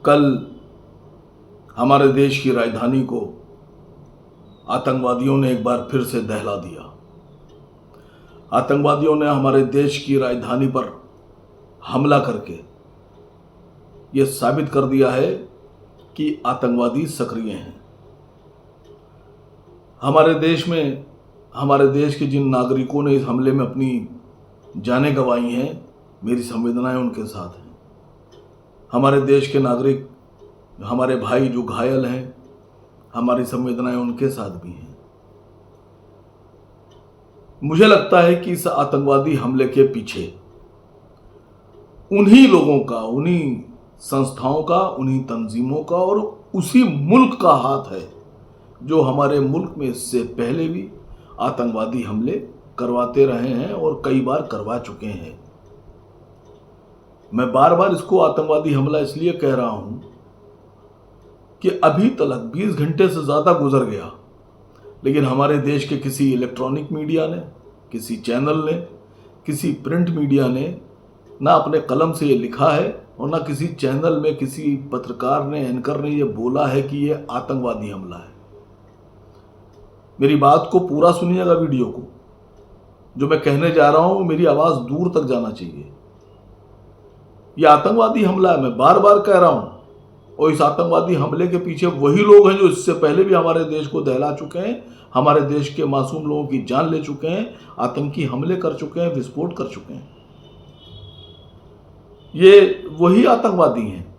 कल हमारे देश की राजधानी को आतंकवादियों ने एक बार फिर से दहला दिया। आतंकवादियों ने हमारे देश की राजधानी पर हमला करके ये साबित कर दिया है कि आतंकवादी सक्रिय हैं। हमारे देश में, हमारे देश के जिन नागरिकों ने इस हमले में अपनी जानें गंवाई हैं, मेरी संवेदनाएं उनके साथ हैं। हमारे देश के नागरिक, हमारे भाई जो घायल हैं, हमारी संवेदनाएं उनके साथ भी हैं। मुझे लगता है कि इस आतंकवादी हमले के पीछे उन्हीं लोगों का, उन्हीं संस्थाओं का, उन्हीं तंजीमों का और उसी मुल्क का हाथ है जो हमारे मुल्क में इससे पहले भी आतंकवादी हमले करवाते रहे हैं और कई बार करवा चुके हैं। मैं बार बार इसको आतंकवादी हमला इसलिए कह रहा हूं कि अभी तक 20 घंटे से ज़्यादा गुजर गया, लेकिन हमारे देश के किसी इलेक्ट्रॉनिक मीडिया ने, किसी चैनल ने, किसी प्रिंट मीडिया ने ना अपने कलम से ये लिखा है और ना किसी चैनल में किसी पत्रकार ने, एंकर ने ये बोला है कि ये आतंकवादी हमला है। मेरी बात को पूरा सुनिएगा, वीडियो को। जो मैं कहने जा रहा हूं, मेरी आवाज़ दूर तक जाना चाहिए। ये आतंकवादी हमला है, मैं बार बार कह रहा हूं। और इस आतंकवादी हमले के पीछे वही लोग हैं जो इससे पहले भी हमारे देश को दहला चुके हैं, हमारे देश के मासूम लोगों की जान ले चुके हैं, आतंकी हमले कर चुके हैं, विस्फोट कर चुके हैं। ये वही आतंकवादी हैं।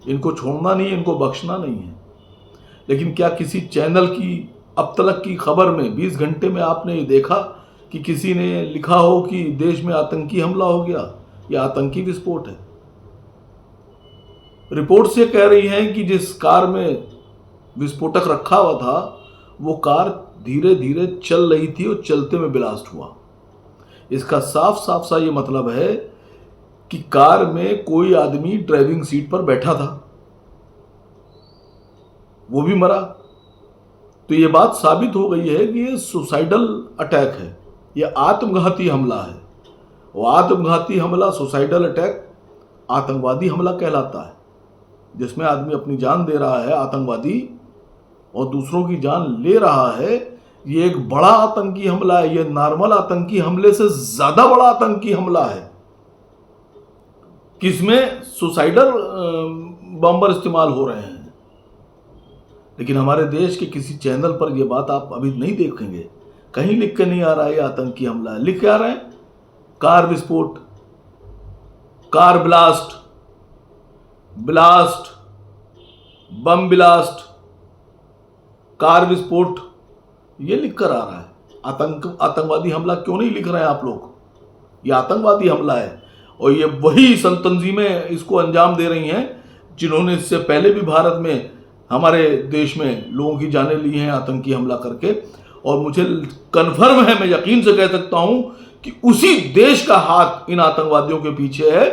इनको छोड़ना नहीं है, इनको बख्शना नहीं है। लेकिन क्या किसी चैनल की अब तक की खबर में 20 घंटे में आपने ये देखा कि किसी ने लिखा हो कि देश में आतंकी हमला हो गया या आतंकी विस्फोट है? रिपोर्ट से कह रही हैं कि जिस कार में विस्फोटक रखा हुआ था वो कार धीरे धीरे चल रही थी और चलते में ब्लास्ट हुआ। इसका साफ साफ सा ये मतलब है कि कार में कोई आदमी ड्राइविंग सीट पर बैठा था, वो भी मरा। तो ये बात साबित हो गई है कि ये सुसाइडल अटैक है, ये आत्मघाती हमला है। और आत्मघाती हमला, सुसाइडल अटैक आतंकवादी हमला कहलाता है, जिसमें आदमी अपनी जान दे रहा है, आतंकवादी, और दूसरों की जान ले रहा है। ये एक बड़ा आतंकी हमला है। ये नॉर्मल आतंकी हमले से ज्यादा बड़ा आतंकी हमला है, किसमें सुसाइडल बम्बर इस्तेमाल हो रहे हैं। लेकिन हमारे देश के किसी चैनल पर यह बात आप अभी नहीं देखेंगे, कहीं लिख के नहीं आ रहा है ये आतंकी हमला है। लिख के आ रहे हैं कार विस्फोट, car blast, blast, bomb blast, car विस्फोट, ये लिख कर आ रहा है। आतंकवादी हमला क्यों नहीं लिख रहे हैं आप लोग? ये आतंकवादी हमला है। और ये वही तंजीमें इसको अंजाम दे रही हैं जिन्होंने इससे पहले भी भारत में, हमारे देश में लोगों की जानें ली हैं आतंकी हमला करके। और मुझे कन्फर्म है, मैं यकीन से कह सकता हूं कि उसी देश का हाथ इन आतंकवादियों के पीछे है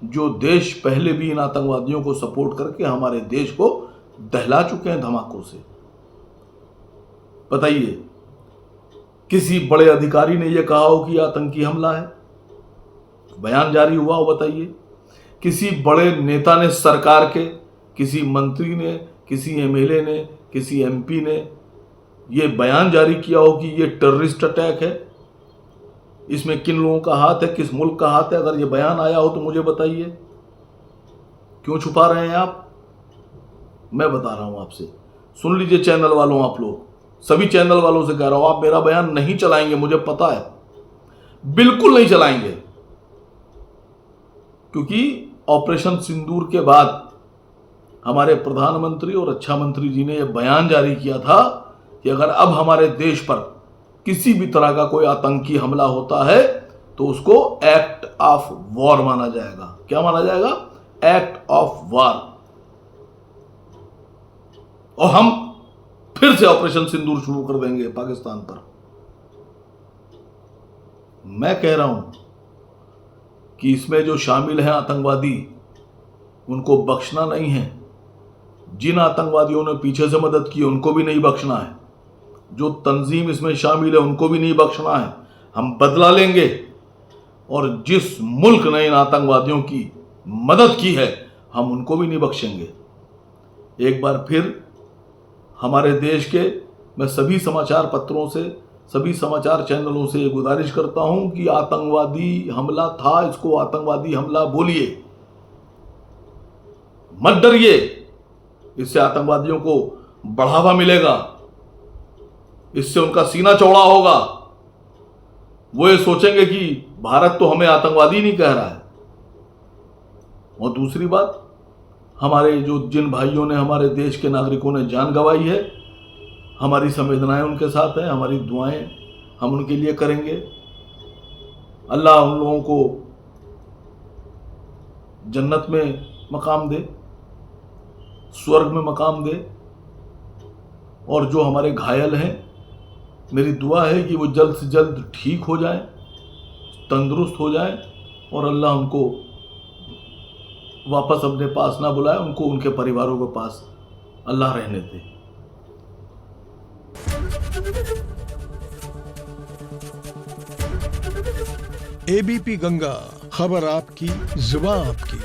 जो देश पहले भी इन आतंकवादियों को सपोर्ट करके हमारे देश को दहला चुके हैं धमाकों से। बताइए, किसी बड़े अधिकारी ने यह कहा हो कि आतंकी हमला है? बयान जारी हुआ हो? बताइए, किसी बड़े नेता ने, सरकार के किसी मंत्री ने, किसी एमएलए ने, किसी एमपी ने यह बयान जारी किया हो कि यह टेररिस्ट अटैक है? इसमें किन लोगों का हाथ है, किस मुल्क का हाथ है? अगर यह बयान आया हो तो मुझे बताइए। क्यों छुपा रहे हैं आप? मैं बता रहा हूं आपसे, सुन लीजिए चैनल वालों, आप लोग, सभी चैनल वालों से कह रहा हूं, आप मेरा बयान नहीं चलाएंगे, मुझे पता है, बिल्कुल नहीं चलाएंगे। क्योंकि ऑपरेशन सिंदूर के बाद हमारे प्रधानमंत्री और रक्षा मंत्री जी ने यह बयान जारी किया था कि अगर अब हमारे देश पर किसी भी तरह का कोई आतंकी हमला होता है तो उसको एक्ट ऑफ वॉर माना जाएगा। क्या माना जाएगा? Act of war. और हम फिर से ऑपरेशन सिंदूर शुरू कर देंगे पाकिस्तान पर। मैं कह रहा हूं कि इसमें जो शामिल हैं आतंकवादी, उनको बख्शना नहीं है। जिन आतंकवादियों ने पीछे से मदद की उनको भी नहीं बख्शना है। जो तंजीम इसमें शामिल है उनको भी नहीं बख्शना है। हम बदला लेंगे और जिस मुल्क ने इन आतंकवादियों की मदद की है हम उनको भी नहीं बख्शेंगे। एक बार फिर हमारे देश के मैं सभी समाचार पत्रों से, सभी समाचार चैनलों से ये गुजारिश करता हूं कि आतंकवादी हमला था, इसको आतंकवादी हमला बोलिए, मत डरिए। इससे आतंकवादियों को बढ़ावा मिलेगा, इससे उनका सीना चौड़ा होगा। वो ये सोचेंगे कि भारत तो हमें आतंकवादी नहीं कह रहा है। और दूसरी बात, हमारे जिन भाइयों ने, हमारे देश के नागरिकों ने जान गंवाई है, हमारी संवेदनाएं उनके साथ हैं, हमारी दुआएं हम उनके लिए करेंगे। अल्लाह उन लोगों को जन्नत में मकाम दे, स्वर्ग में मकाम दे। और जो हमारे घायल हैं, मेरी दुआ है कि वो जल्द से जल्द ठीक हो जाएं, तंदुरुस्त हो जाएं और अल्लाह उनको वापस अपने पास ना बुलाए, उनको उनके परिवारों के पास अल्लाह रहने दे। एबीपी गंगा, खबर आपकी, जुबान आपकी।